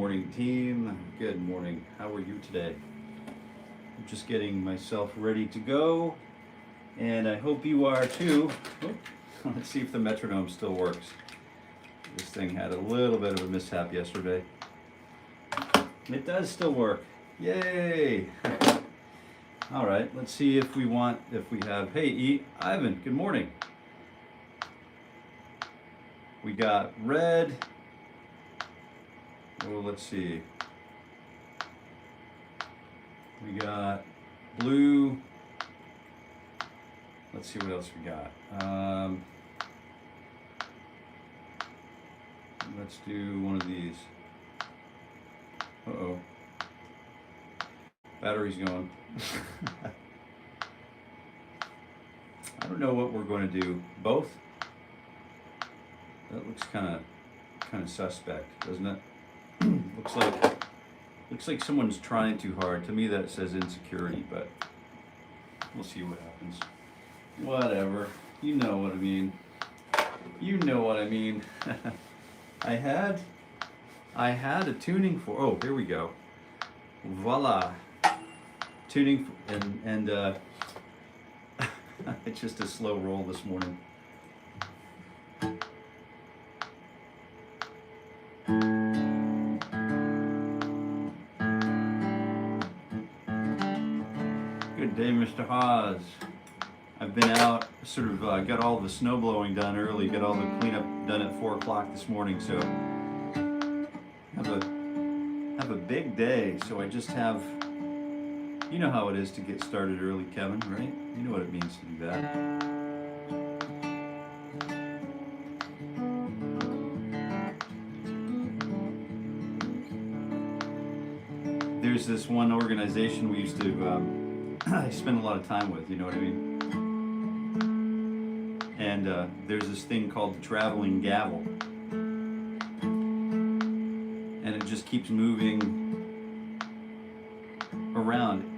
morning, team. Good morning. How are you today? I'm just getting myself ready to go, and I hope you are too. Oh, let's see if the metronome still works. This thing had a little bit of a mishap yesterday. It does still work. Yay! All right, let's see if we have, hey, Ivan, good morning. We got red. Oh, let's see. We got blue. Let's see what else we got. Let's do one of these. Uh-oh. Battery's going. I don't know what we're going to do. Both? That looks kind of suspect, doesn't it? looks like someone's trying too hard. To me that says insecurity, but we'll see what happens. Whatever. You know what I mean. You know what I mean. I had a tuning for, oh, here we go. Voila. Tuning for, and it's just a slow roll this morning. Good day, Mr. Haas. I've been out, sort of got all the snow blowing done early, got all the cleanup done at 4 o'clock this morning, so have a big day. So I just have, you know how it is to get started early, Kevin, right? You know what it means to do that. There's this one organization we used to I spend a lot of time with, you know what I mean? And there's this thing called the traveling gavel. And it just keeps moving around.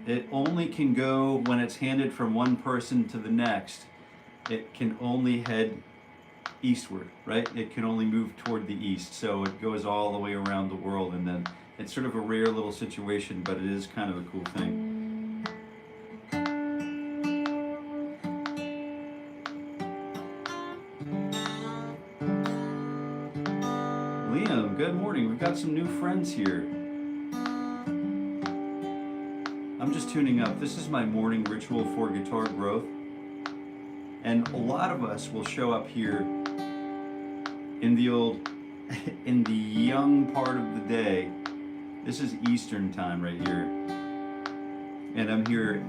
It only can go, when it's handed from one person to the next, it can only head eastward, right? It can only move toward the east. So it goes all the way around the world, and then it's sort of a rare little situation, but it is kind of a cool thing. Liam, good morning. We've got some new friends here. I'm just tuning up. This is my morning ritual for guitar growth. And a lot of us will show up here in the young part of the day. This is Eastern time right here. And I'm here,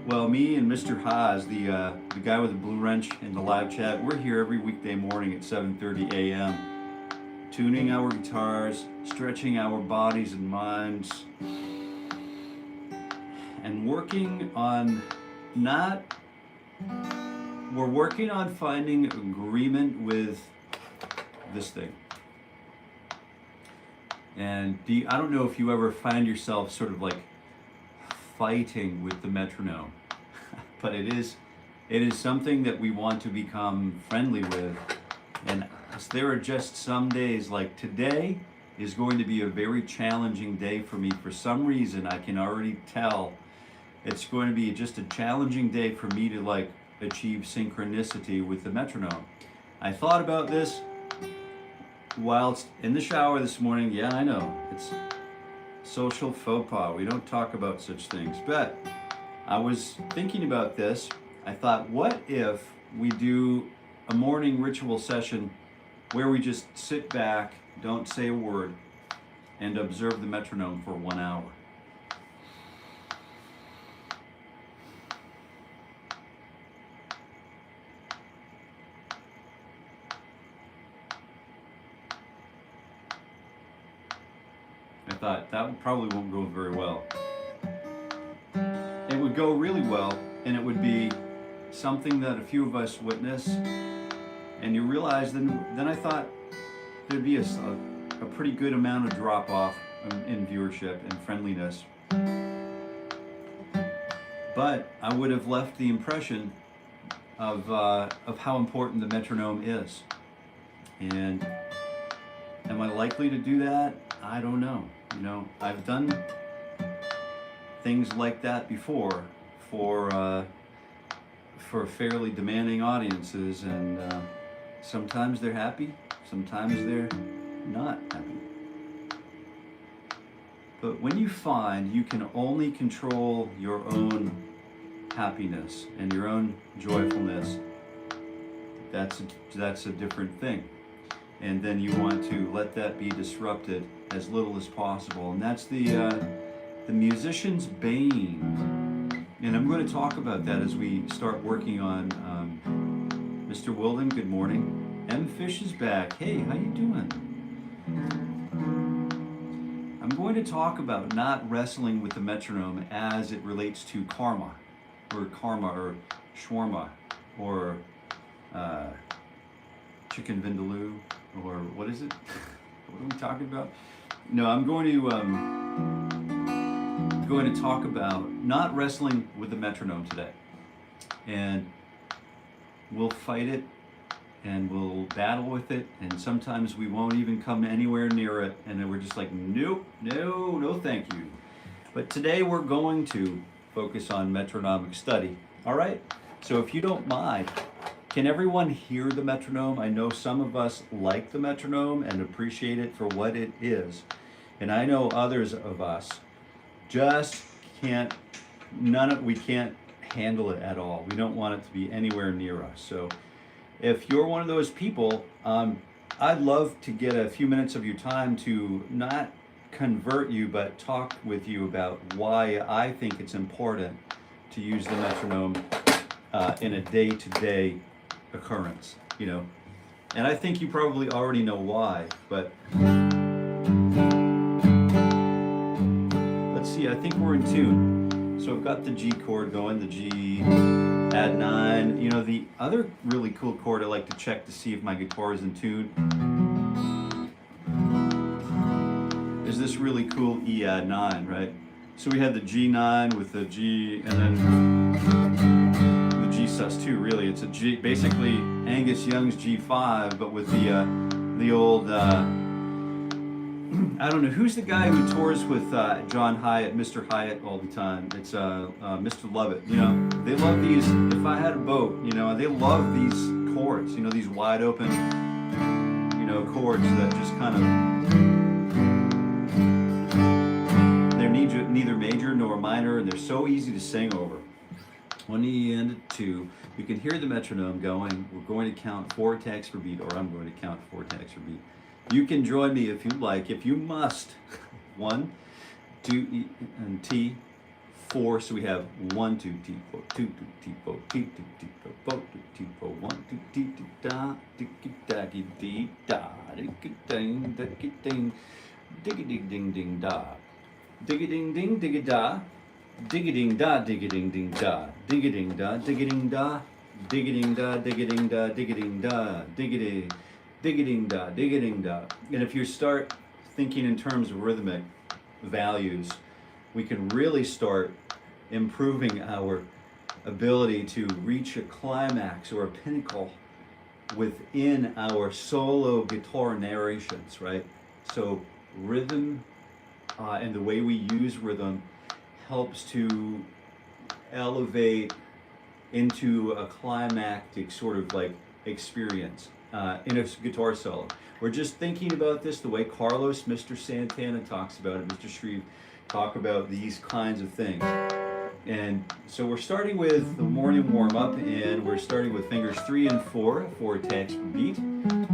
well, me and Mr. Haas, the guy with the blue wrench in the live chat, we're here every weekday morning at 7:30 a.m. tuning our guitars, stretching our bodies and minds, and working on we're working on finding agreement with this thing. And I don't know if you ever find yourself sort of like fighting with the metronome, but it is something that we want to become friendly with. And there are just some days, like today is going to be a very challenging day for me. For some reason, I can already tell it's going to be just a challenging day for me to like achieve synchronicity with the metronome. I thought about this whilst in the shower this morning. Yeah, I know, it's social faux pas. We don't talk about such things. But I was thinking about this. I thought, what if we do a morning ritual session where we just sit back, don't say a word, and observe the metronome for 1 hour? I thought that probably won't go very well. It would go really well, and it would be something that a few of us witness, and you realize then I thought there'd be a pretty good amount of drop off in viewership and friendliness. But I would have left the impression of how important the metronome is. And am I likely to do that? I don't know. You know, I've done things like that before for fairly demanding audiences, and sometimes they're happy, sometimes they're not happy. But when you find you can only control your own happiness and your own joyfulness, that's a different thing. And then you want to let that be disrupted as little as possible. And that's the musician's bane. And I'm going to talk about that as we start working on Mr. Wilden, good morning. M. Fish is back. Hey, how you doing? I'm going to talk about not wrestling with the metronome as it relates to karma or shawarma or chicken vindaloo, or what is it? What are we talking about? No, I'm going to talk about not wrestling with the metronome today. And we'll fight it and we'll battle with it, and sometimes we won't even come anywhere near it, and then we're just like, nope, no thank you. But today we're going to focus on metronomic study. All right, so if you don't mind, can everyone hear the metronome? I know some of us like the metronome and appreciate it for what it is, and I know others of us just we can't handle it at all. We don't want it to be anywhere near us. So if you're one of those people, I'd love to get a few minutes of your time to not convert you, but talk with you about why I think it's important to use the metronome in a day-to-day occurrence, you know. And I think you probably already know why, but let's see, I think we're in tune. So I've got the G chord going, the G, add 9. You know, the other really cool chord I like to check to see if my guitar is in tune is this really cool E add 9, right? So we had the G9 with the G, and then the G sus2, really. It's a G, basically Angus Young's G5, but with the old, I don't know, who's the guy who tours with John Hyatt, Mr. Hyatt all the time? It's Mr. Lovett. You know, they love these, if I had a boat, you know, they love these chords, you know, these wide open, you know, chords that just kind of, they're neither major nor minor, and they're so easy to sing over. 1 E and 2, you can hear the metronome going. We're going to count 4 tags per beat, or I'm going to count 4 tags per beat. You can join me if you like, if you must. 1, 2, E, and T, 4. So we have 1, 2, T, 4, 2, 2, T, 4, T, 2, T, 4, 4, 2, T, 4, 1, 2, T, T, da, diggy, daggy, dee, da, diggy, ding, diggy, ding, diggy, ding, ding, ding, da, diggy, ding, ding, diggy, da, diggy, ding, da, diggy, ding, ding, da, diggy, ding, da, diggy, ding, da, diggy, ding, da, diggy, ding, da, diggy, ding, da, diggy, ding. Dig-a-ding-da, dig-a-ding-da. And if you start thinking in terms of rhythmic values, we can really start improving our ability to reach a climax or a pinnacle within our solo guitar narrations, right? So rhythm and the way we use rhythm helps to elevate into a climactic sort of like experience. In a guitar solo. We're just thinking about this the way Carlos, Mr. Santana talks about it, Mr. Shreve talk about these kinds of things. And so we're starting with the morning warm-up, and we're starting with fingers 3 and 4, 4 tags per beat.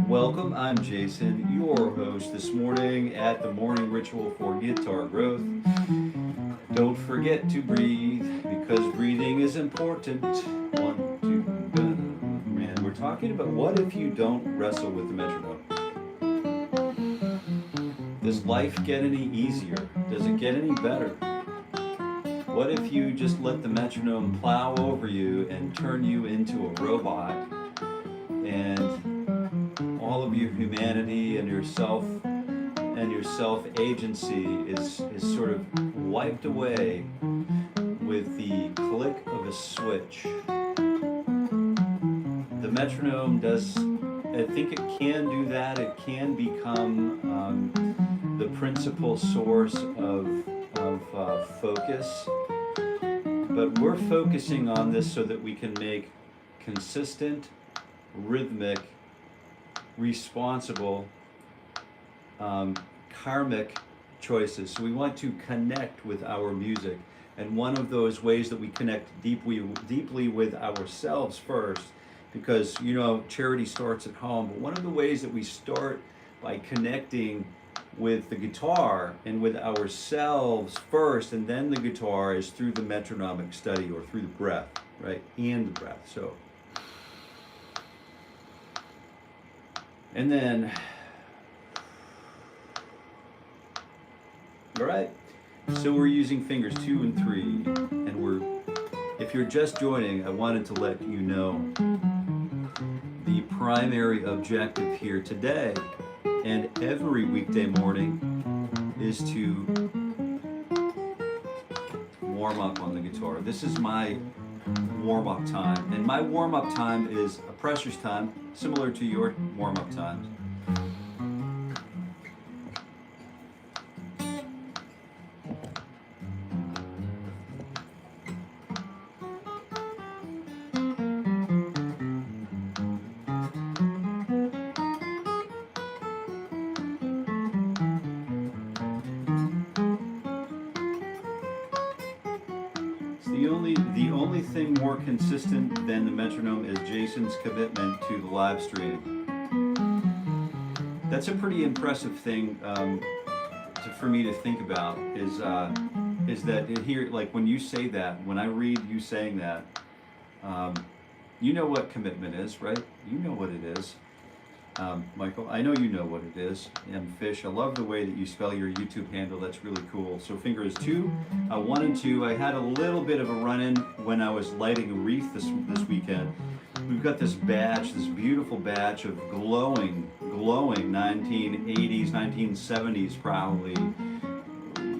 Welcome, I'm Jason, your host this morning at the Morning Ritual for Guitar Growth. Don't forget to breathe, because breathing is important. 1, 2, and we're talking about what if you don't wrestle with the metronome? Does life get any easier? Does it get any better? What if you just let the metronome plow over you and turn you into a robot, and all of your humanity and your self-agency is sort of wiped away with the click of a switch? The metronome does, I think it can do that. It can become the principal source of focus, but we're focusing on this so that we can make consistent, rhythmic, responsible, karmic choices. So we want to connect with our music. And one of those ways that we connect deeply with ourselves first, because, you know, charity starts at home, but one of the ways that we start by connecting with the guitar and with ourselves first, and then the guitar, is through the metronomic study, or through the breath, right? And the breath. So, and then, all right. So we're using fingers 2 and 3, and if you're just joining, I wanted to let you know the primary objective here today and every weekday morning is to warm up on the guitar. This is my warm-up time, and my warm-up time is a pressure's time, similar to your warm-up times. The only thing more consistent than the metronome is Jason's commitment to the live stream. That's a pretty impressive thing for me to think about. Is that here, like when you say that, when I read you saying that, you know what commitment is, right? You know what it is. Michael, I know you know what it is. And Fish, I love the way that you spell your YouTube handle. That's really cool. So fingers 2, 1 and 2. I had a little bit of a run-in when I was lighting a wreath this weekend. We've got this batch, this beautiful batch of glowing 1980s, 1970s probably,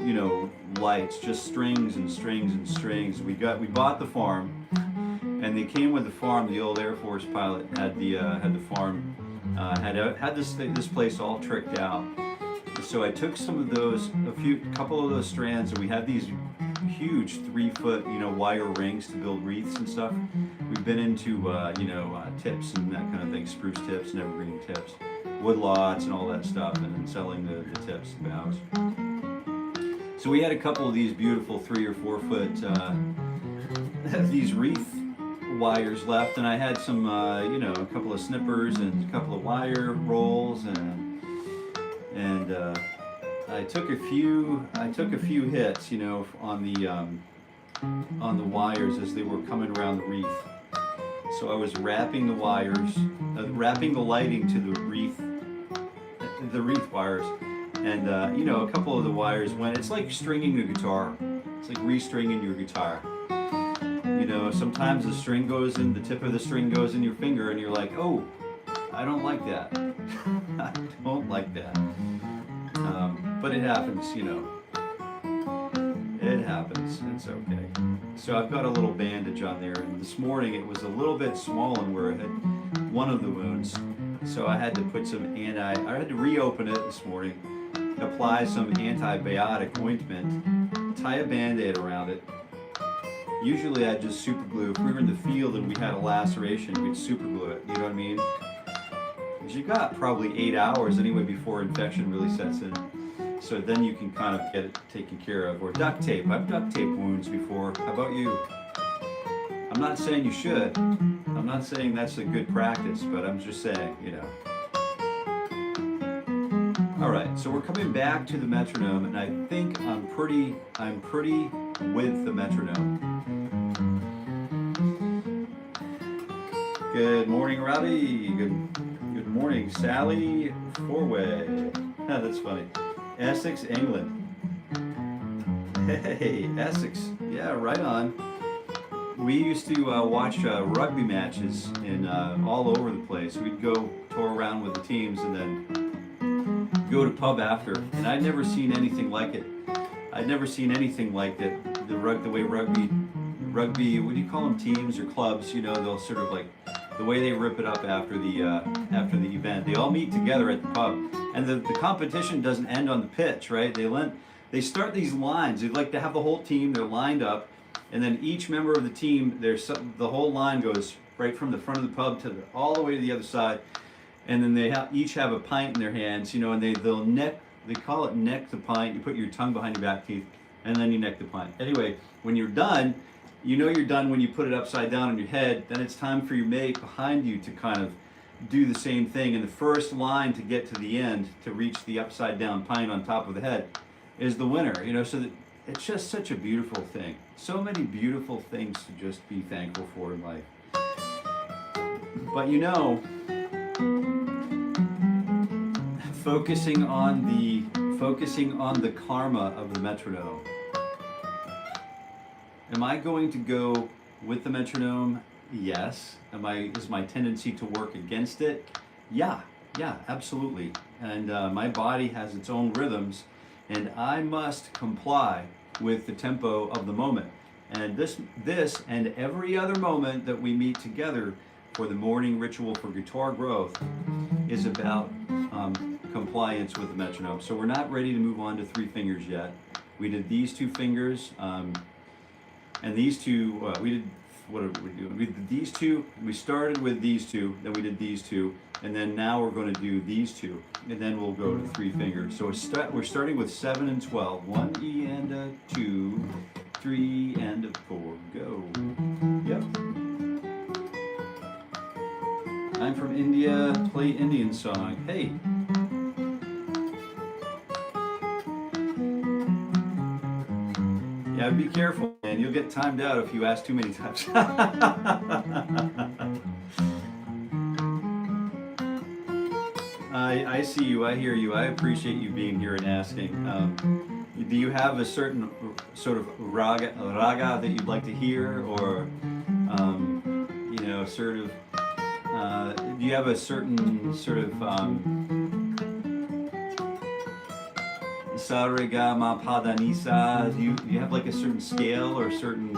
you know, lights, just strings and strings and strings. We bought the farm, and they came with the farm. The old Air Force pilot had the farm. Had this place all tricked out. So I took some of those, couple of those strands, and we had these huge 3-foot, you know, wire rings to build wreaths and stuff. We've been into, tips and that kind of thing, spruce tips and evergreen tips, wood lots and all that stuff, and then selling the tips and boughs. So we had a couple of these beautiful 3 or 4 foot, these wreath wires left, and I had some, a couple of snippers and a couple of wire rolls, and I took a few hits, you know, on the wires as they were coming around the wreath. So I was wrapping the wires, wrapping the lighting to the wreath wires, and a couple of the wires went. It's like stringing a guitar. It's like restringing your guitar. You know, sometimes the string goes in, the tip of the string goes in your finger, and you're like, oh, I don't like that. I don't like that. But it happens, you know. It happens. It's okay. So I've got a little bandage on there, and this morning it was a little bit swollen where it had one of the wounds. So I had to put I had to reopen it this morning, apply some antibiotic ointment, tie a Band-Aid around it. Usually I'd just super glue. If we were in the field and we had a laceration, we'd super glue it, you know what I mean? Because you got probably 8 hours anyway before infection really sets in. So then you can kind of get it taken care of. Or duct tape. I've duct taped wounds before. How about you? I'm not saying you should. I'm not saying that's a good practice, but I'm just saying, you know. All right, so we're coming back to the metronome, and I think I'm pretty with the metronome. Good morning, Robbie. Good morning, Sally Fourway. That's funny. Essex, England. Hey, Essex. Yeah, right on. We used to watch rugby matches in all over the place. We'd go tour around with the teams and then go to pub after, and I'd never seen anything like it. I'd never seen anything like it. The way rugby, what do you call them, teams or clubs? You know, they'll sort of like the way they rip it up after the event. They all meet together at the pub, and the competition doesn't end on the pitch, right? They start these lines. They like to have the whole team. They're lined up, and then each member of the team, the whole line goes right from the front of the pub to all the way to the other side, and then they each have a pint in their hands, and they'll neck. They call it neck the pint. You put your tongue behind your back teeth, and then you neck the pint. Anyway, when you're done, you're done when you put it upside down on your head. Then it's time for your mate behind you to kind of do the same thing. And the first line to get to the end, to reach the upside down pint on top of the head, is the winner. So that it's just such a beautiful thing. So many beautiful things to just be thankful for in life. But focusing on the karma of the metronome. Am I going to go with the metronome? Yes. Is my tendency to work against it? Yeah, absolutely. And my body has its own rhythms, and I must comply with the tempo of the moment. And this and every other moment that we meet together for the morning ritual for guitar growth is about compliance with the metronome. So we're not ready to move on to 3 fingers yet. We did these 2 fingers, and these 2, what did we do? We did these 2, we started with these 2, then we did these 2, and then now we're going to do these 2, and then we'll go to 3 fingers. So we're starting with 7 and 12. 1 E and a 2, 3 and a 4, go. Yep. I'm from India, play Indian song. Hey. Yeah, be careful, man. You'll get timed out if you ask too many times. I see you, I hear you, I appreciate you being here and asking. Do you have a certain sort of raga that you'd like to hear, or sort of? Do you have a certain sort of sa re ga ma pa da ni sa? Do you have like a certain scale or certain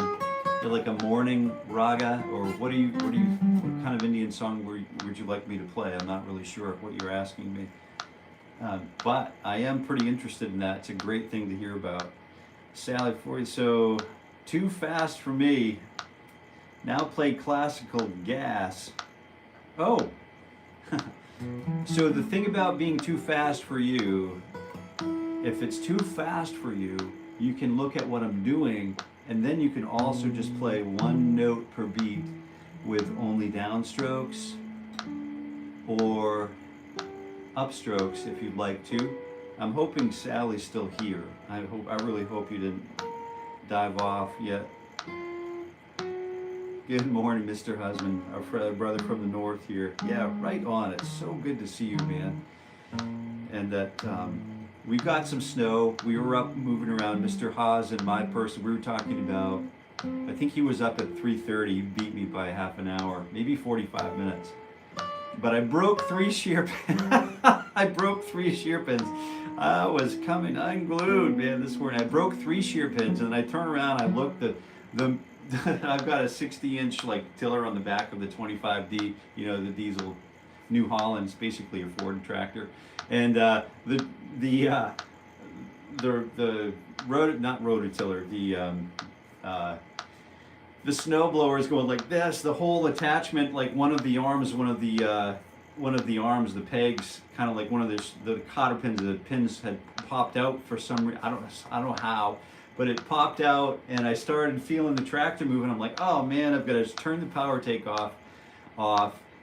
like a morning raga, or what kind of Indian song would you like me to play? I'm not really sure what you're asking me, but I am pretty interested in that. It's a great thing to hear about. Sally for you. So too fast for me. Now play classical gas. Oh, so the thing about being too fast for you, if it's too fast for you, you can look at what I'm doing, and then you can also just play 1 note per beat with only downstrokes or upstrokes if you'd like to. I'm hoping Sally's still here. I really hope you didn't dive off yet. Good morning, Mr. Husband, our brother from the north here. Yeah, right on. It's so good to see you, man. And that we've got some snow. We were up moving around. Mr. Haas and my person, we were talking about, I think he was up at 3:30. He beat me by half an hour, maybe 45 minutes. But I broke 3 shear pins. I broke 3 shear pins. I was coming unglued, man, this morning. I broke 3 shear pins, and I turned around, I looked at the I've got a 60-inch like tiller on the back of the 25D, the diesel New Holland's basically a Ford tractor, and the rototiller, the snow blower is going like this. The whole attachment, like one of the arms, the pegs, kind of like one of the cotter pins, the pins had popped out for some reason. I don't know how. But it popped out, and I started feeling the tractor moving. I'm like, oh man, I've got to turn the power take off,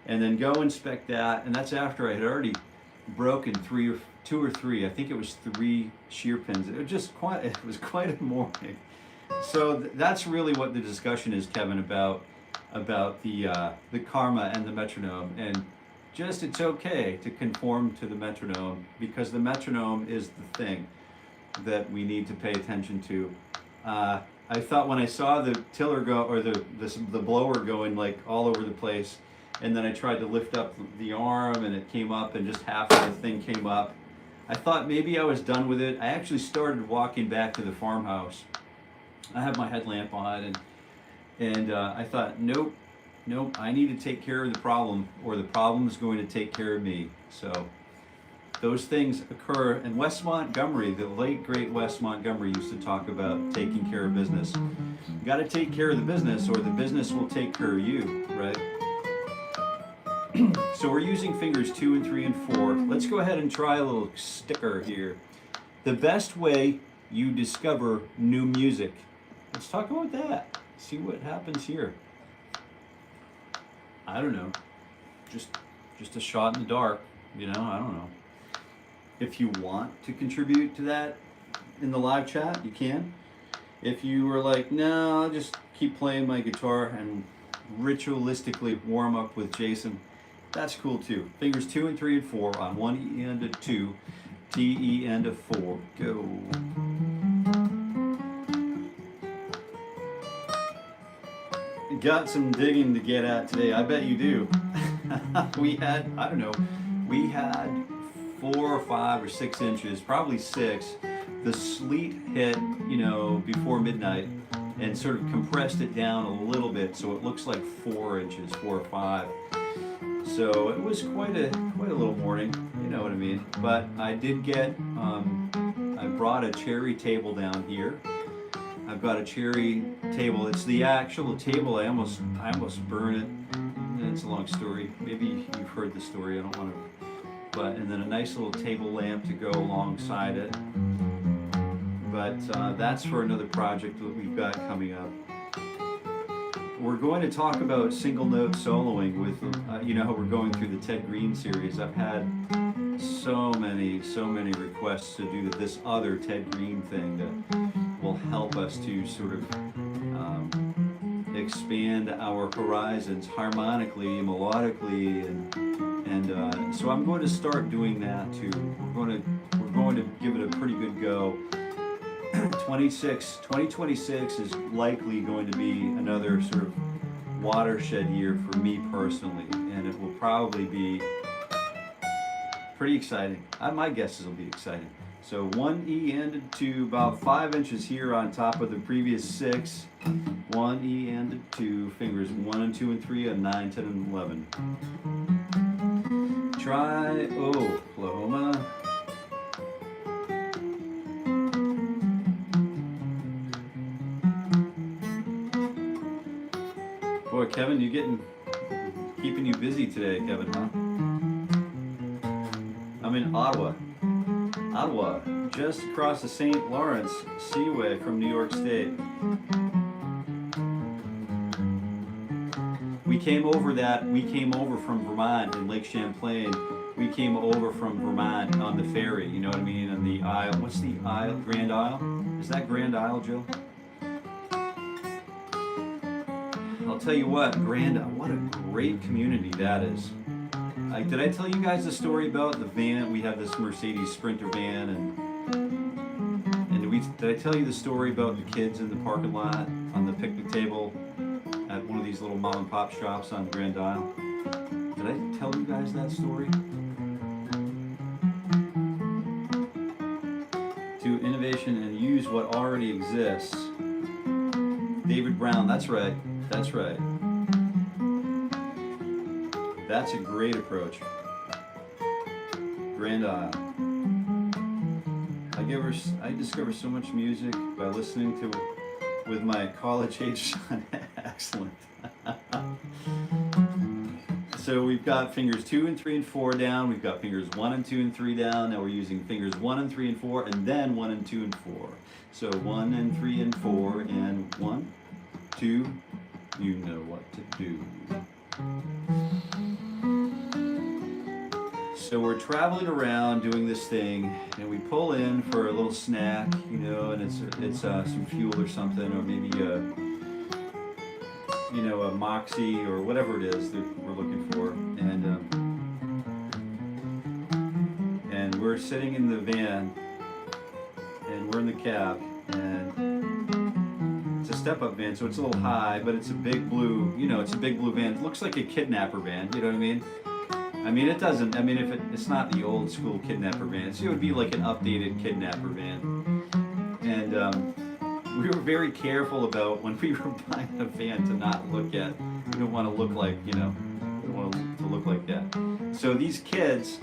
and then go inspect that. And that's after I had already broken 2 or 3. I think it was 3 shear pins. It was quite a morning. So that's really what the discussion is, Kevin, about the karma and the metronome, and just it's okay to conform to the metronome, because the metronome is the thing that we need to pay attention to. I thought when I saw the tiller go, or the blower going like all over the place, and then I tried to lift up the arm and it came up and just half of the thing came up, I thought maybe I was done with it. I actually started walking back to the farmhouse. I have my headlamp on, and I thought, nope, nope, I need to take care of the problem, or the problem is going to take care of me. So those things occur. And Wes Montgomery, the late great Wes Montgomery, used to talk about taking care of business. You got to take care of the business, or the business will take care of you, right? So we're using fingers 2 and 3 and 4. Let's go ahead and try a little sticker here. The best way you discover new music. Let's talk about that. See what happens here. I don't know. Just a shot in the dark, you know, I don't know. If you want to contribute to that in the live chat, you can. If you were like, no, I'll just keep playing my guitar and ritualistically warm up with Jason, that's cool too. Fingers 2 and 3 and 4 on 1 E and a 2, D, E and a 4. Go. Got some digging to get at today. I bet you do. We had, I don't know, we had 4 or 5 or 6 inches, probably 6. The sleet hit, you know, before midnight and sort of compressed it down a little bit, so it looks like 4 inches, 4 or 5. So it was quite a little morning, you know what I mean. But I did get, I brought a cherry table down here. I've got a cherry table. It's the actual table. I almost burn it. And it's a long story. Maybe you've heard the story. I don't want to. But and then a nice little table lamp to go alongside it. But that's for another project that we've got coming up. We're going to talk about single note soloing with, you know how we're going through the Ted Green series. I've had so many requests to do this other Ted Green thing that will help us to sort of expand our horizons harmonically, melodically, and so I'm going to start doing that too. We're going to give it a pretty good go. 2026 is likely going to be another sort of watershed year for me personally, and it will probably be pretty exciting. My guess is it'll be exciting. So 1 E and 2, about 5 inches here on top of the previous 6. 1 E and 2, fingers 1 and 2 and 3 on 9, 10 and 11. Try Oklahoma. Boy, Kevin, keeping you busy today, Kevin, huh? I'm in Ottawa, just across the St. Lawrence Seaway from New York State. We came over from Vermont in Lake Champlain. We came over from Vermont on the ferry, you know what I mean, on the Isle. What's the Isle? Grand Isle? Is that Grand Isle, Jill? I'll tell you what, what a great community that is. Did I tell you guys the story about the van? We have this Mercedes Sprinter van, and did I tell you the story about the kids in the parking lot on the picnic table at one of these little mom and pop shops on Grand Isle? Did I tell you guys that story? To innovation and use what already exists. David Brown, that's right. That's right. That's a great approach. Grand Isle. I discover so much music by listening to it with my college-age son. Excellent. So we've got fingers 2 and 3 and 4 down. We've got fingers 1 and 2 and 3 down. Now we're using fingers 1 and 3 and 4, and then 1 and 2 and 4. So 1 and 3 and 4, and 1, 2. You know what to do. So we're traveling around doing this thing, and we pull in for a little snack, you know, and it's some fuel or something, or maybe a Moxie or whatever it is that we're looking for, and we're sitting in the van, and we're in the cab, and it's a step-up van, so it's a little high, but it's a big blue, it's a big blue van. It looks like a kidnapper van, you know what I mean? It doesn't, if it's not the old school kidnapper van, it would be like an updated kidnapper van. And we were very careful about when we were buying a van to not look at. We don't want to look like, we don't want to look like that. So these kids,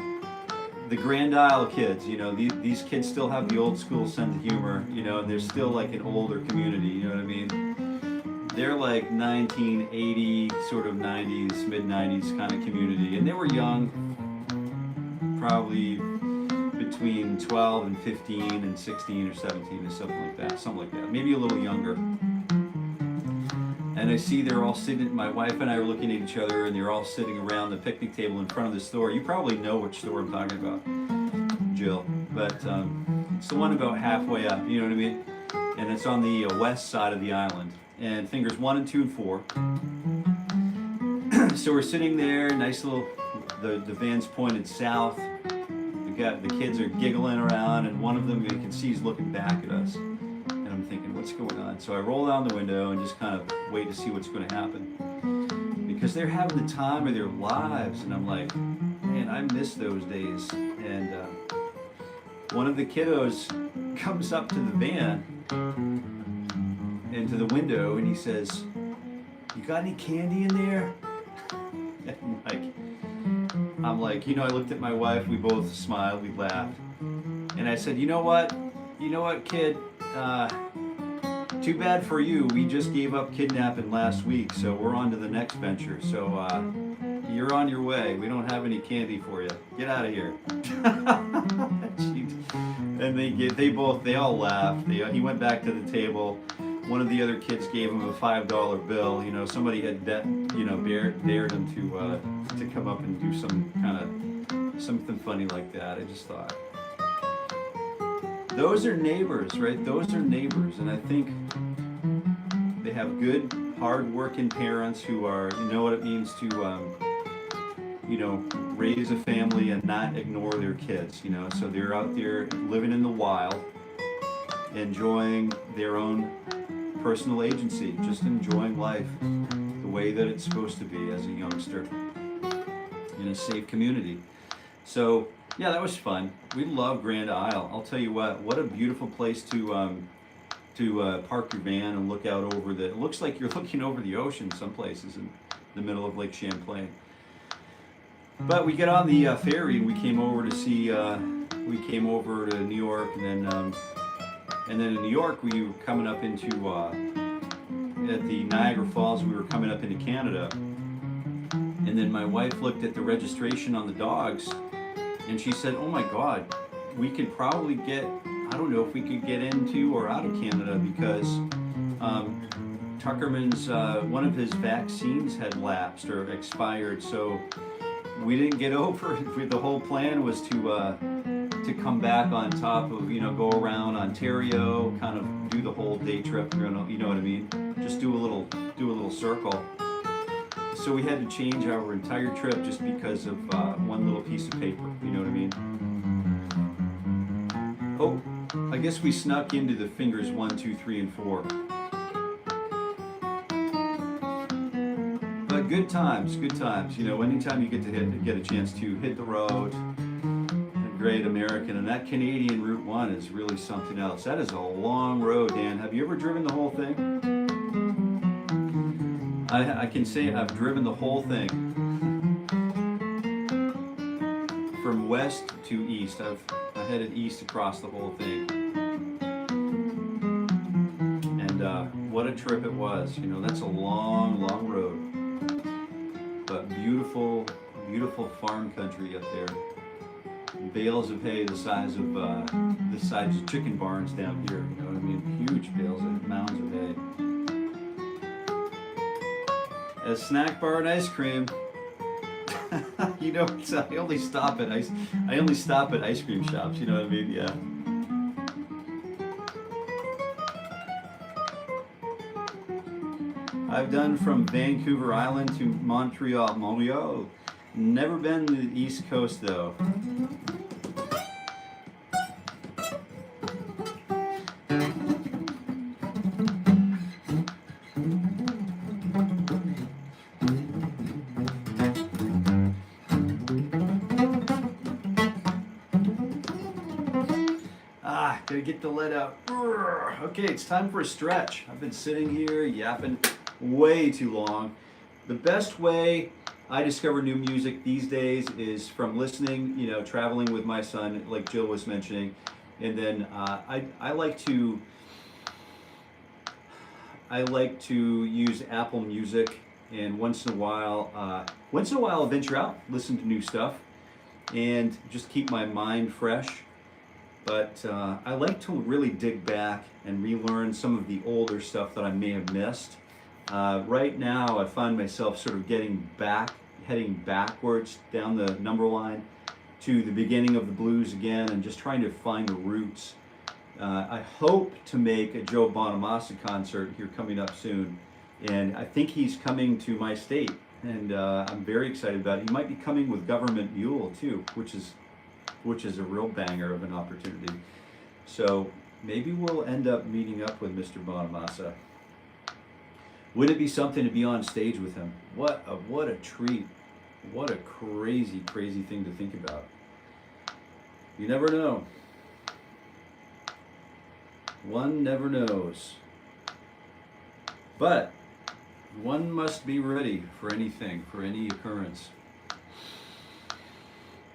the Grand Isle kids, these kids still have the old school sense of humor, and they're still like an older community, you know what I mean? They're like 1980, sort of 90s, mid-90s kind of community, and they were young, probably between 12 and 15 and 16 or 17 or something like that, maybe a little younger. And I see they're all sitting, my wife and I are looking at each other, and they're all sitting around the picnic table in front of the store. You probably know which store I'm talking about, Jill, but it's the one about halfway up, you know what I mean? And it's on the west side of the island, and fingers 1 and 2 and 4. So we're sitting there, nice little, the van's pointed south. The kids are giggling around, and one of them, you can see, he's looking back at us. And I'm thinking, what's going on? So I roll down the window and just kind of wait to see what's going to happen. Because they're having the time of their lives, and I'm like, man, I miss those days. And one of the kiddos comes up to the van, into the window, and he says, "You got any candy in there?" And I'm like, I looked at my wife, we both smiled, we laughed. And I said, you know what, kid, too bad for you, we just gave up kidnapping last week, so we're on to the next venture, so you're on your way, we don't have any candy for you, get out of here. And they all laughed, he went back to the table. One of the other kids gave him a $5 bill. Somebody had dared him to come up and do something funny like that. I just thought, those are neighbors, right? Those are neighbors, and I think they have good, hard-working parents who know what it means to, raise a family and not ignore their kids. So they're out there living in the wild, enjoying their own personal agency, just enjoying life the way that it's supposed to be as a youngster in a safe community. So yeah, that was fun. We love Grand Isle. I'll tell you what a beautiful place to park your van and look out over it looks like you're looking over the ocean some places in the middle of Lake Champlain. But we get on the ferry, and we came over to New York, and then in New York, we were coming up into, at the Niagara Falls, we were coming up into Canada. And then my wife looked at the registration on the dogs, and she said, oh my God, we could probably I don't know if we could get into or out of Canada, because Tuckerman's, one of his vaccines had lapsed or expired, so we didn't get over it. The whole plan was to come back on top of, go around Ontario, kind of do the whole day trip, you know what I mean? Just do a little circle. So we had to change our entire trip just because of one little piece of paper, you know what I mean? Oh, I guess we snuck into the fingers 1, 2, 3, and 4. But good times, anytime you get a chance to hit the road, great American, and that Canadian Route 1 is really something else. That is a long road, Dan. Have you ever driven the whole thing? I can say I've driven the whole thing. From west to east. I headed east across the whole thing. And what a trip it was. That's a long, long road. But beautiful, beautiful farm country up there. Bales of hay the size of chicken barns down here, you know what I mean? Huge bales of mounds of hay. A snack bar and ice cream. I only stop at ice cream shops, you know what I mean? Yeah. I've done from Vancouver Island to Montreal. Never been to the East Coast though. Gotta get the lead out. Okay, it's time for a stretch. I've been sitting here yapping way too long. The best way I discover new music these days is from listening, you know, traveling with my son, like Jill was mentioning. And then I like to use Apple Music, and once in a while I'll venture out, listen to new stuff, and just keep my mind fresh. But I like to really dig back and relearn some of the older stuff that I may have missed. Right now, I find myself sort of heading backwards down the number line to the beginning of the blues again, and just trying to find the roots. I hope to make a Joe Bonamassa concert here coming up soon, and I think he's coming to my state, and I'm very excited about it. He might be coming with Government Mule too, which is a real banger of an opportunity. So maybe we'll end up meeting up with Mr. Bonamassa. Would it be something to be on stage with him? What a treat. What a crazy, crazy thing to think about. You never know. One never knows. But one must be ready for anything, for any occurrence.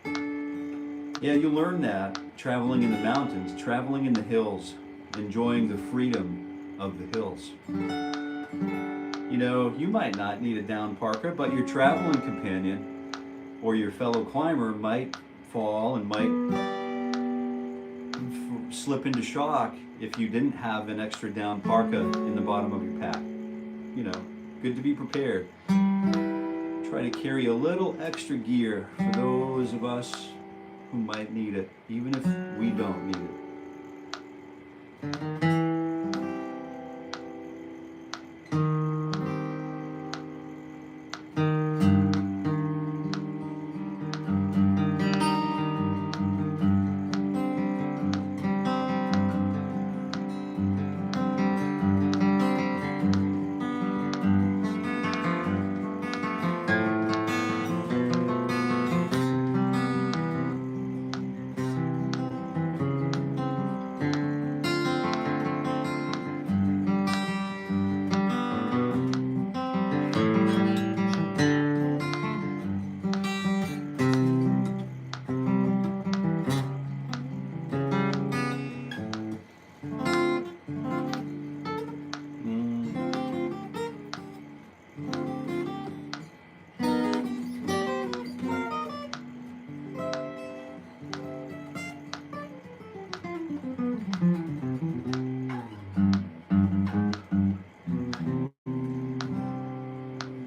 Yeah, you learn that traveling in the mountains, traveling in the hills, enjoying the freedom of the hills. You know, you might not need a down parka, but your traveling companion or your fellow climber might fall and might slip into shock if you didn't have an extra down parka in the bottom of your pack. You know, good to be prepared. Try to carry a little extra gear for those of us who might need it, even if we don't need it.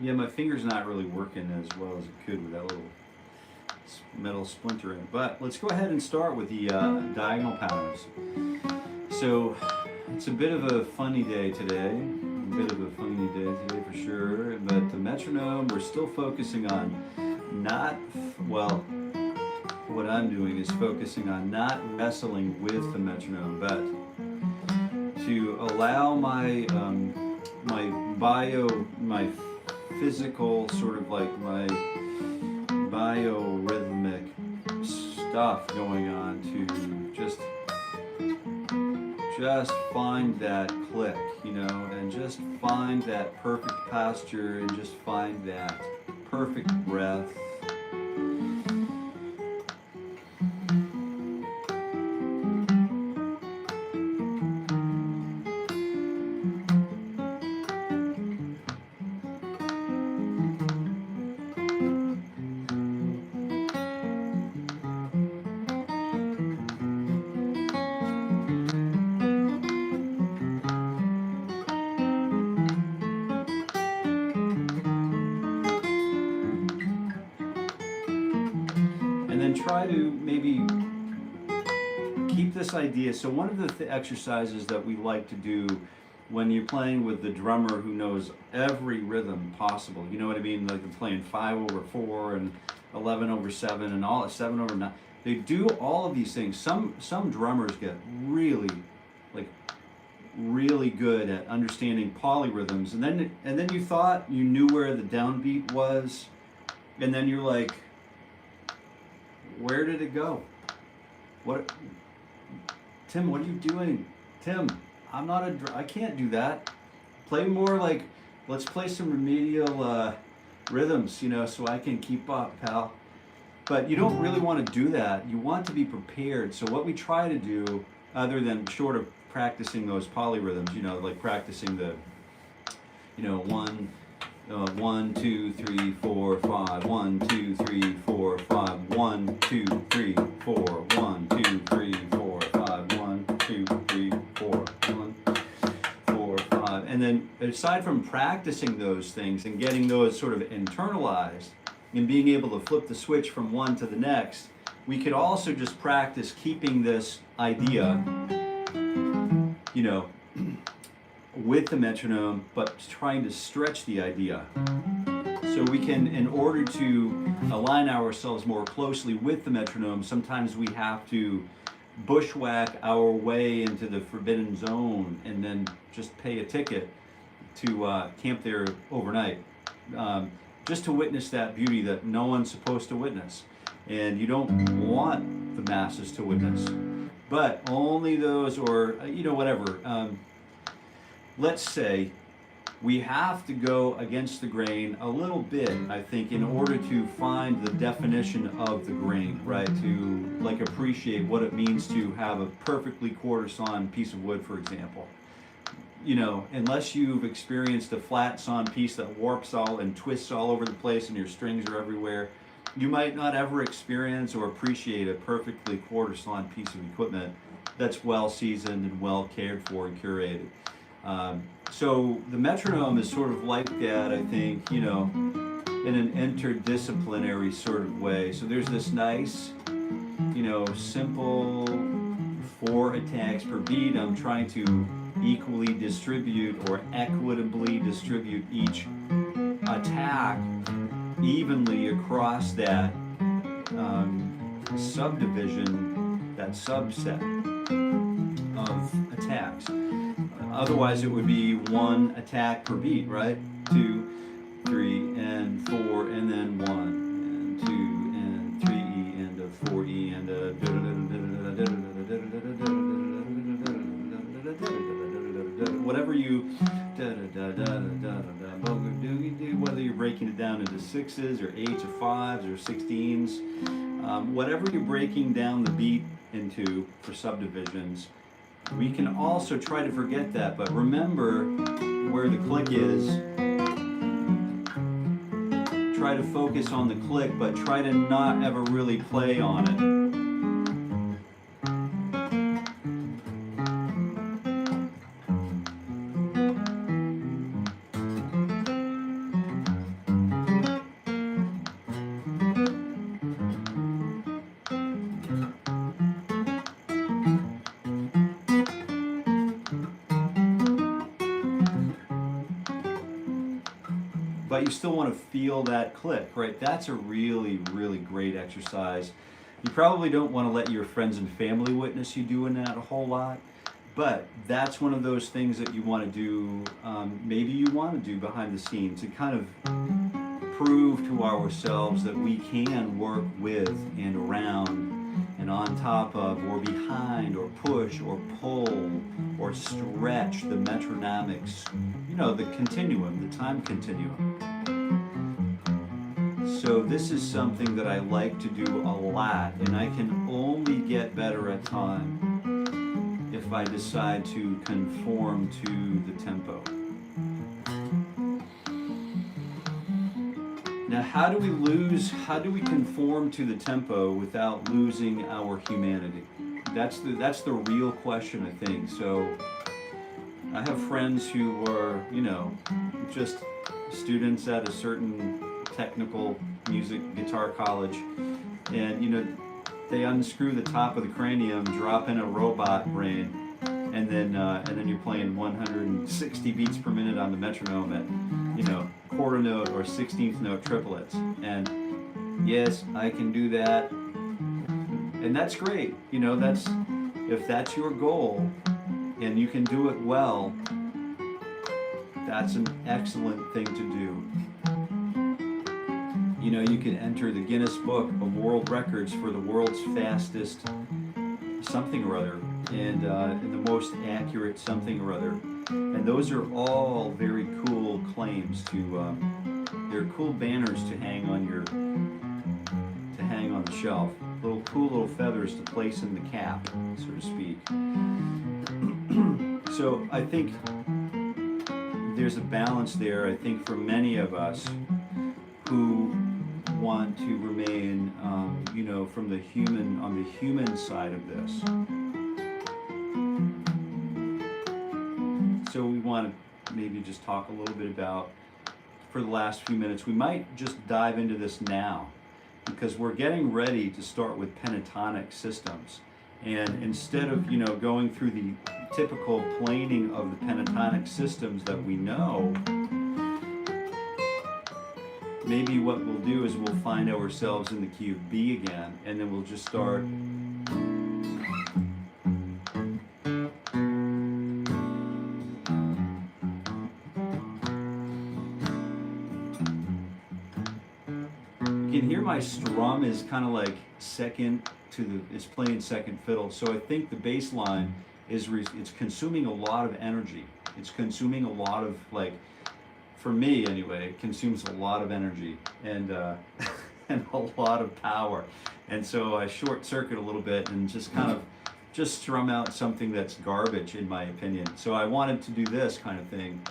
Yeah, my finger's not really working as well as it could with that little metal splinter in it. But let's go ahead and start with the diagonal patterns. So it's a bit of a funny day today. For sure. But the metronome, we're still focusing on what I'm doing is focusing on not wrestling with the metronome, but to allow my physical, sort of like my biorhythmic stuff going on, to just find that click, you know, and just find that perfect posture, and just find that perfect breath. Try to maybe keep this idea. So one of the exercises that we like to do when you're playing with the drummer who knows every rhythm possible, you know what I mean? Like they're playing 5/4 and 11/7 and all 7/9. They do all of these things. Some drummers get really good at understanding polyrhythms, and then you thought you knew where the downbeat was, and then you're like, where did it go? Tim, what are you doing? Tim, I can't do that. Play more like, let's play some remedial rhythms, you know, so I can keep up, pal. But you don't really want to do that. You want to be prepared. So what we try to do, other than short of practicing those polyrhythms, you know, like practicing the, you know, 1, 2, 3, 4, 5, 1, 2, 3, 4, 5, 1, 2, 3, 4, 1, 2, 3, 4, 5, 1, 2, 3, 4, 1, 4, 5. And then aside from practicing those things and getting those sort of internalized and being able to flip the switch from one to the next, we could also just practice keeping this idea, you know, with the metronome, but trying to stretch the idea. So we can, in order to align ourselves more closely with the metronome, sometimes we have to bushwhack our way into the forbidden zone and then just pay a ticket to camp there overnight, just to witness that beauty that no one's supposed to witness. And you don't want the masses to witness, but only those, or, you know, whatever. Let's say we have to go against the grain a little bit, I think, in order to find the definition of the grain, right? To like appreciate what it means to have a perfectly quarter-sawn piece of wood, for example. You know, unless you've experienced a flat sawn piece that warps all and twists all over the place and your strings are everywhere, you might not ever experience or appreciate a perfectly quarter-sawn piece of equipment that's well seasoned and well cared for and curated. So the metronome is sort of like that, I think, you know, in an interdisciplinary sort of way. So there's this nice, you know, simple 4 attacks per beat. I'm trying to equally distribute or equitably distribute each attack evenly across that subdivision, that subset of attacks. Otherwise, it would be 1 attack per beat, right? 2, 3, and 4, and then 1, and 2, and 3, and a 4E, and a whatever you, whether you're breaking it down into 6s or 8s or 5s or 16s, whatever you're breaking down the beat into for subdivisions. We can also try to forget that, but remember where the click is. Try to focus on the click, but try to not ever really play on it. But you still want to feel that click, right? That's a really, really great exercise. You probably don't want to let your friends and family witness you doing that a whole lot, but that's one of those things that you want to do, maybe you want to do behind the scenes to kind of prove to ourselves that we can work with and around and on top of or behind or push or pull or stretch the metronomics, you know, the continuum, the time continuum. So this is something that I like to do a lot, and I can only get better at time if I decide to conform to the tempo. Now, how do we conform to the tempo without losing our humanity? That's the real question, I think. So I have friends who are, you know, just students at a certain technical music guitar college, and you know, they unscrew the top of the cranium, drop in a robot brain, and then you're playing 160 beats per minute on the metronome at, you know, quarter note or 16th note triplets. And yes, I can do that, and that's great. You know, that's, if that's your goal and you can do it well, that's an excellent thing to do. You know, you can enter the Guinness Book of World Records for the world's fastest something or other, and the most accurate something or other. And those are all very cool claims to, they're cool banners to hang on the shelf. Cool little feathers to place in the cap, so to speak. So I think there's a balance there, I think, for many of us who want to remain, from on the human side of this. So we want to maybe just talk a little bit about, for the last few minutes, we might just dive into this now, because we're getting ready to start with pentatonic systems. And instead of, going through the typical planing of the pentatonic systems that we know, maybe what we'll do is we'll find ourselves in the key of B again, and then we'll just start. You can hear my strum is kind of like second to the, it's playing second fiddle. So I think the bass line is, it's consuming a lot of energy. It's consuming a lot of, like, for me anyway, it consumes a lot of energy and and a lot of power. And so I short circuit a little bit and just kind of just strum out something that's garbage, in my opinion. So I wanted to do this kind of thing.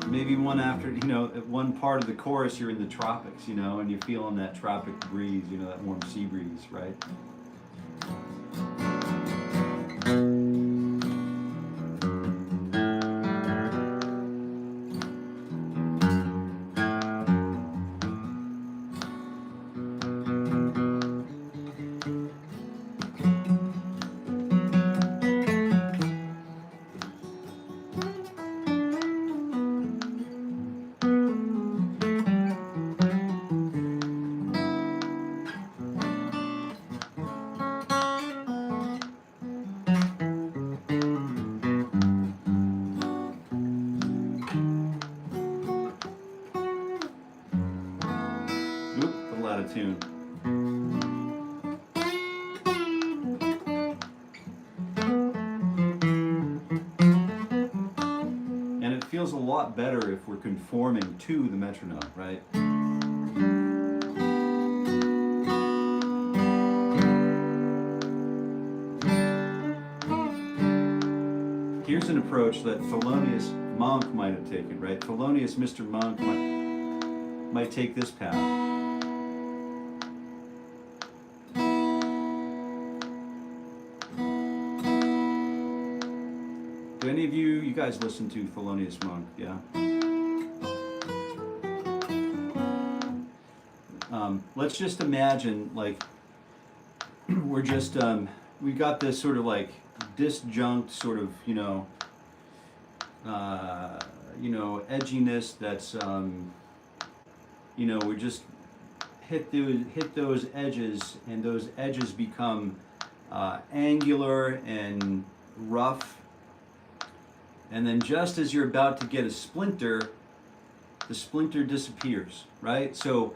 Maybe one after, at one part of the chorus you're in the tropics, and you're feeling that tropic breeze, that warm sea breeze, right? Out of tune. And it feels a lot better if we're conforming to the metronome, right? Here's an approach that Thelonious Monk might have taken, right? Thelonious Mr. Monk might take this path. Do any of you guys listen to Thelonious Monk? Yeah. Let's just imagine, like, we're just we got this sort of like disjunct sort of edginess that's we just hit those edges, and those edges become angular and rough. And then just as you're about to get a splinter, the splinter disappears, right? So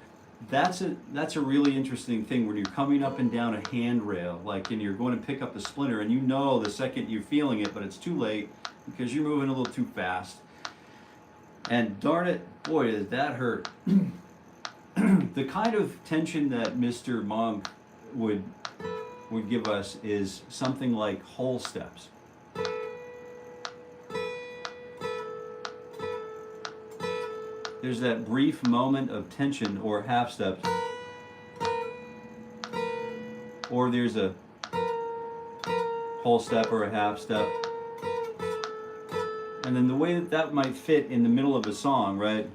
that's a really interesting thing when you're coming up and down a handrail, like, and you're going to pick up the splinter, and you know the second you're feeling it, but it's too late because you're moving a little too fast. And darn it, boy, does that hurt. The kind of tension that Mr. Monk would give us is something like whole steps. There's that brief moment of tension or half steps, or there's a whole step or a half step. And then the way that that might fit in the middle of a song, right?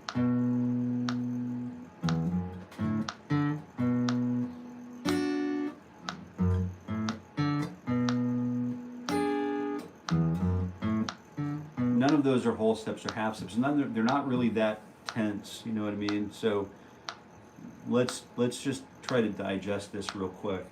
None of those are whole steps or half steps. They're not really that tense, you know what I mean? So let's just try to digest this real quick.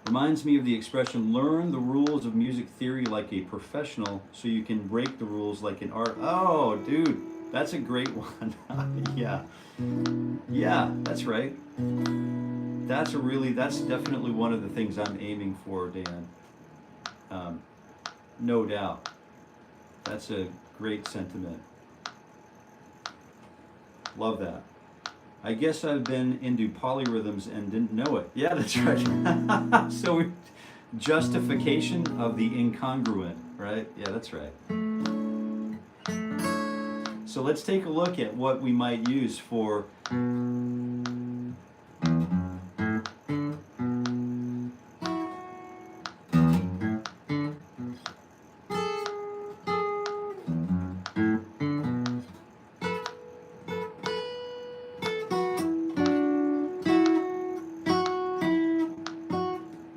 Reminds me of the expression, learn the rules of music theory like a professional so you can break the rules like an art. Oh, dude, that's a great one. Yeah, that's right. That's definitely one of the things I'm aiming for, Dan. No doubt. That's a great sentiment. Love that. I guess I've been into polyrhythms and didn't know it. Yeah, that's right. So justification of the incongruent, right? Yeah, that's right. So let's take a look at what we might use for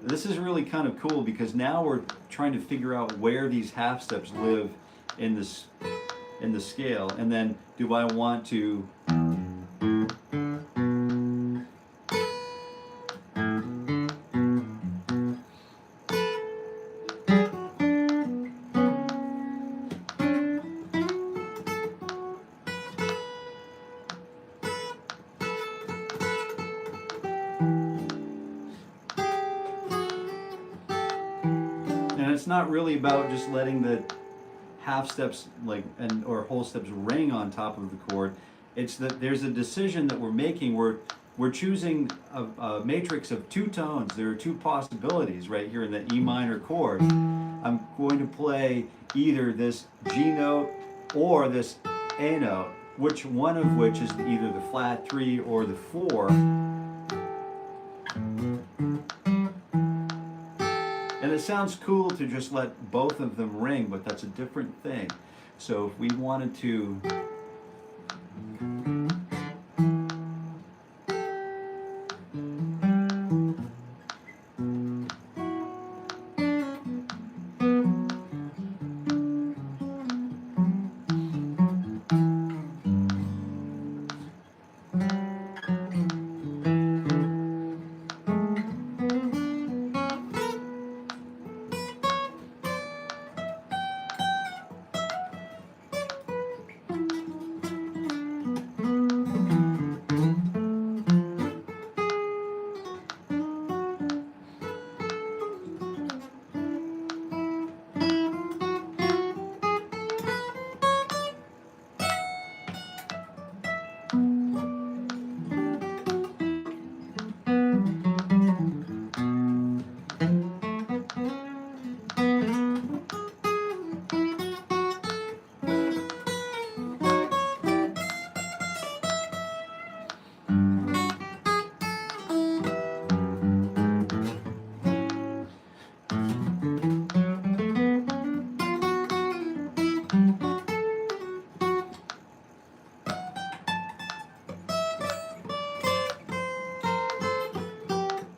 this is really kind of cool because now we're trying to figure out where these half steps live in this in the scale, and then do I want to and it's not really about just letting the half steps or whole steps ring on top of the chord. It's that there's a decision that we're making. We're choosing a matrix of two tones. There are two possibilities right here in the E minor chord. I'm going to play either this G note or this A note, one of which is either the flat 3 or the 4. And it sounds cool to just let both of them ring, but that's a different thing. So if we wanted to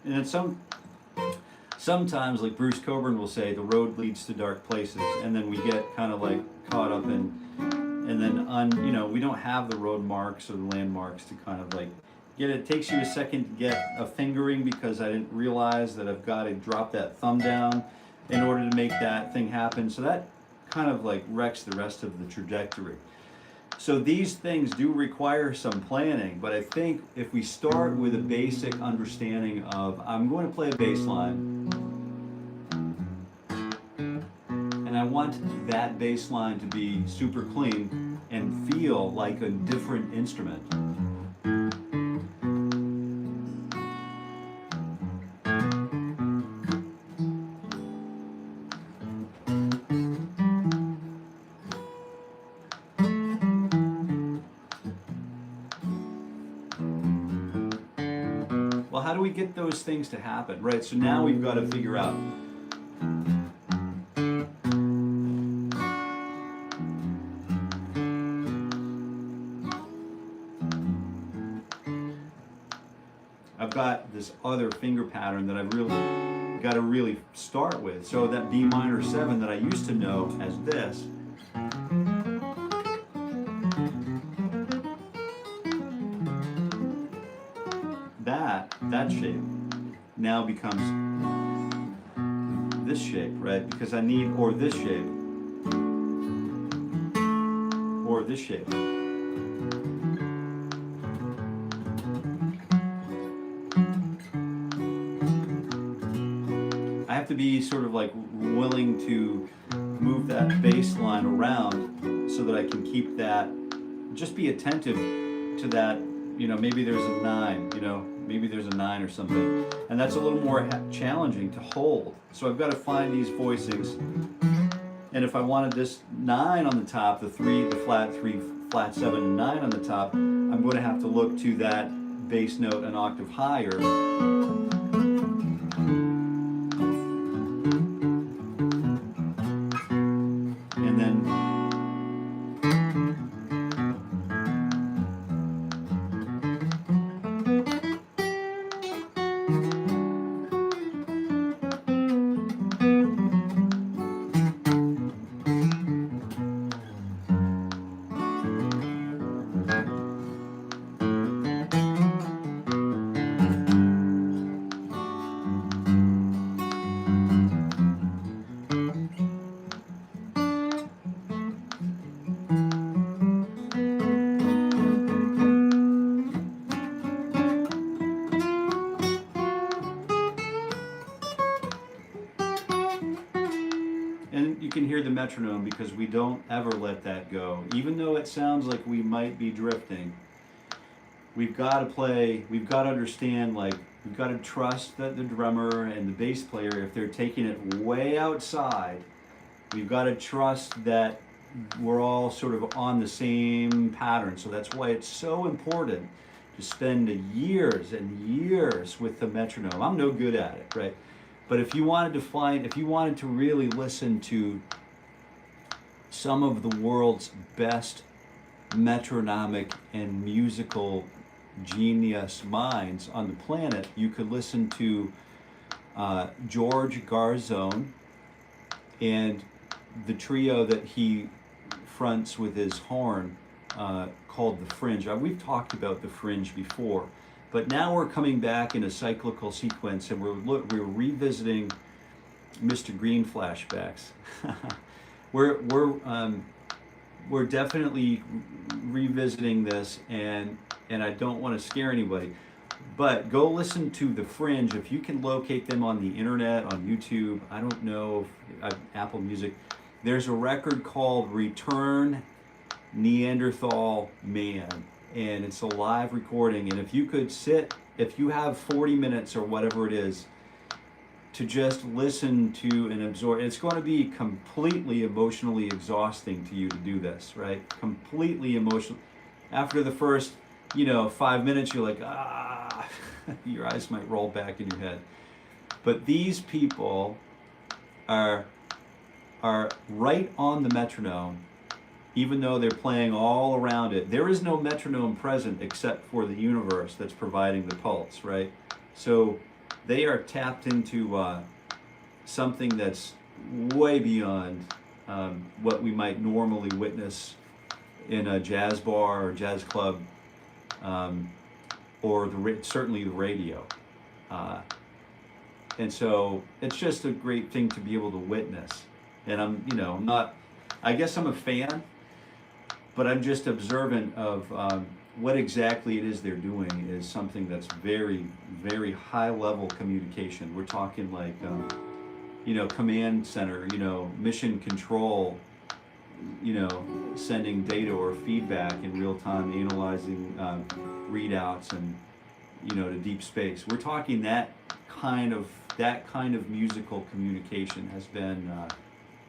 and sometimes, like Bruce Coburn will say, the road leads to dark places, and then we get kind of like caught up in, and then we don't have the road marks or the landmarks to kind of like get it. It takes you a second to get a fingering because I didn't realize that I've got to drop that thumb down. in order to make that thing happen. So that kind of like wrecks the rest of the trajectory. So these things do require some planning, but I think if we start with a basic understanding of, I'm going to play a bass line, and I want that bass line to be super clean and feel like a different instrument. Well, how do we get those things to happen, right? So now we've got to figure out I've got this other finger pattern that I've really got to really start with. So that B minor 7 that I used to know as this, that shape now becomes this shape, right? Because I need, or this shape, or this shape. I have to be sort of like willing to move that bass line around so that I can keep that, just be attentive to that, you know, maybe there's a 9, you know, maybe there's a 9 or something. And that's a little more challenging to hold. So I've got to find these voicings. And if I wanted this 9 on the top, the flat 3, flat 7, and 9 on the top, I'm going to have to look to that bass note an octave higher. And then you can hear the metronome because we don't ever let that go. Even though it sounds like we might be drifting, we've got to play, we've got to understand, like, we've got to trust that the drummer and the bass player, if they're taking it way outside, we've got to trust that we're all sort of on the same pattern. So that's why it's so important to spend years and years with the metronome. I'm no good at it, right? But if you wanted to really listen to some of the world's best metronomic and musical genius minds on the planet, you could listen to George Garzone and the trio that he fronts with his horn called The Fringe. We've talked about The Fringe before. But now we're coming back in a cyclical sequence, and we're revisiting Mr. Green flashbacks. we're definitely revisiting this, and I don't want to scare anybody. But go listen to The Fringe if you can locate them on the internet, on YouTube. I don't know if Apple Music. There's a record called Return Neanderthal Man. And it's a live recording, and if you could if you have 40 minutes or whatever it is, to just listen to and absorb, it's going to be completely emotionally exhausting to you to do this, right? Completely emotional. After the first, 5 minutes, you're like, your eyes might roll back in your head. But these people are right on the metronome. Even though they're playing all around it, there is no metronome present except for the universe that's providing the pulse, right? So they are tapped into something that's way beyond what we might normally witness in a jazz bar or jazz club, or certainly the radio. And so it's just a great thing to be able to witness. And I'm, you know, not, I guess I'm a fan, but I'm just observant of what exactly it is they're doing is something that's very, very high level communication. We're talking like, you know, command center, you know, mission control, you know, sending data or feedback in real time, analyzing readouts and, you know, to deep space. We're talking that kind of musical communication has been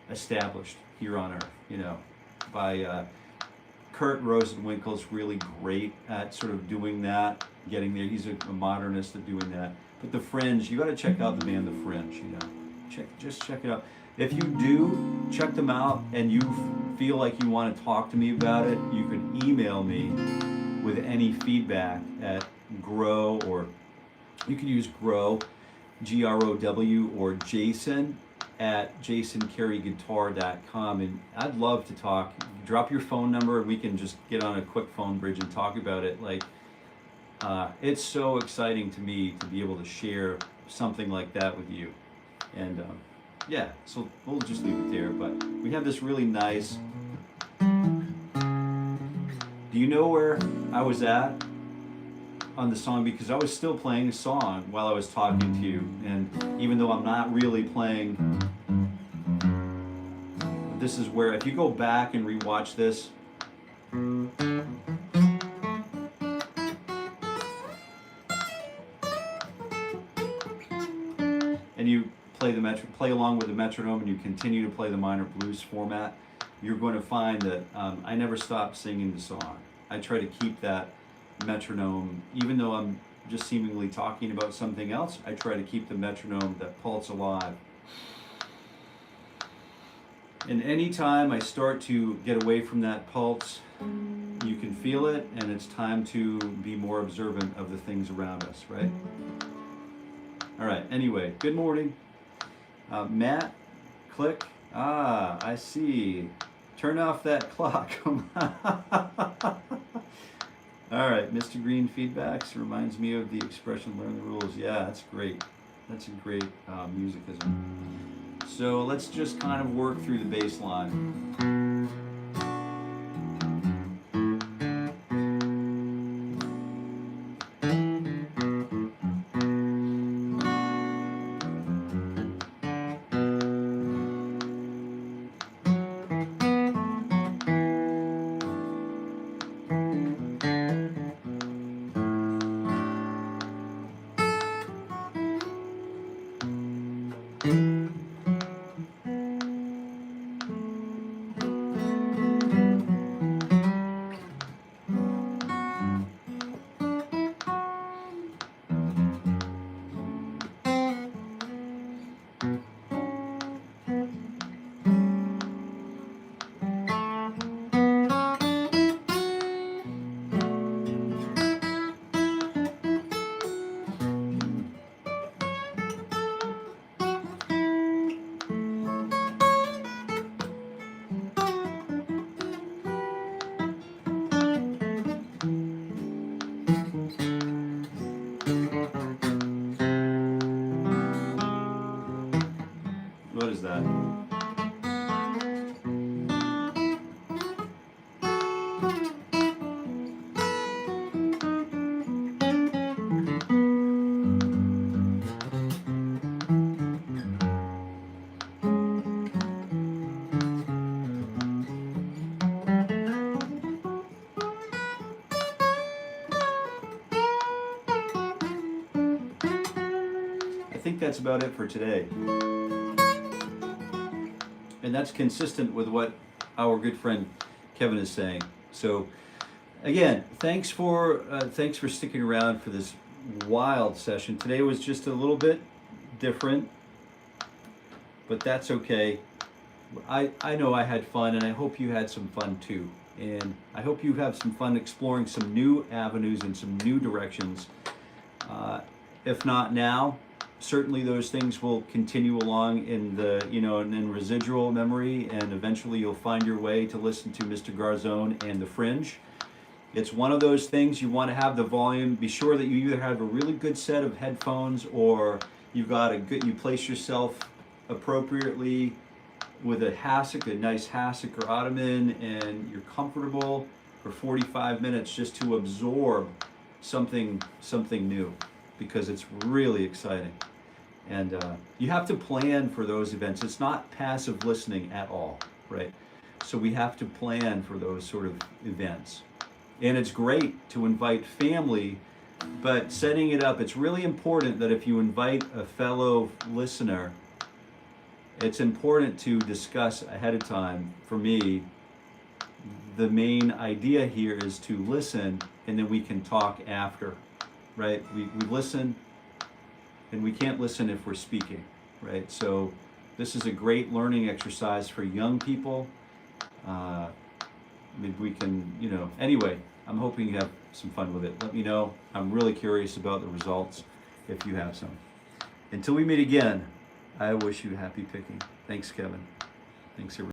established here on Earth, you know, by Kurt Rosenwinkel's really great at sort of doing that, getting there. He's a modernist at doing that. But the Fringe, you got to check out the band The Fringe, you know. Just check it out. If you do check them out and you feel like you want to talk to me about it, you can email me with any feedback at grow, or you can use grow, Grow, or Jason at jasoncareyguitar.com, and I'd love to talk. Drop your phone number and we can just get on a quick phone bridge and talk about it. Like, it's so exciting to me to be able to share something like that with you. And yeah, so we'll just leave it there, but we have this really nice, do you know where I was at on the song? Because I was still playing a song while I was talking to you, and even though I'm not really playing, this is where, if you go back and rewatch this, and you play along with the metronome and you continue to play the minor blues format, you're going to find that I never stopped singing the song. I try to keep that metronome, even though I'm just seemingly talking about something else, I try to keep the metronome, that pulse alive. And anytime I start to get away from that pulse, you can feel it, and it's time to be more observant of the things around us, right? All right, anyway, good morning. Matt, click. Ah, I see. Turn off that clock. All right, Mr. Green feedbacks reminds me of the expression "learn the rules." Yeah, that's great. That's a great musicism. So let's just kind of work through the bass line. What is that? I think that's about it for today. And that's consistent with what our good friend Kevin is saying. So again, thanks for sticking around for this wild session. Today was just a little bit different, but that's okay. I know I had fun, and I hope you had some fun too. And I hope you have some fun exploring some new avenues and some new directions. If not now, certainly those things will continue along in the, in residual memory, and eventually you'll find your way to listen to Mr. Garzone and the Fringe. It's one of those things you want to have the volume. Be sure that you either have a really good set of headphones or You've got a good, you place yourself appropriately with a hassock, a nice hassock or ottoman, and you're comfortable for 45 minutes just to absorb something new, because it's really exciting. And you have to plan for those events. It's not passive listening at all, right? So we have to plan for those sort of events. And it's great to invite family, but setting it up, it's really important that if you invite a fellow listener, it's important to discuss ahead of time. For me, the main idea here is to listen, and then we can talk after, right? We listen, and we can't listen if we're speaking, right? So this is a great learning exercise for young people. Maybe we can, anyway, I'm hoping you have some fun with it. Let me know. I'm really curious about the results if you have some. Until we meet again, I wish you happy picking. Thanks, Kevin. Thanks, everybody.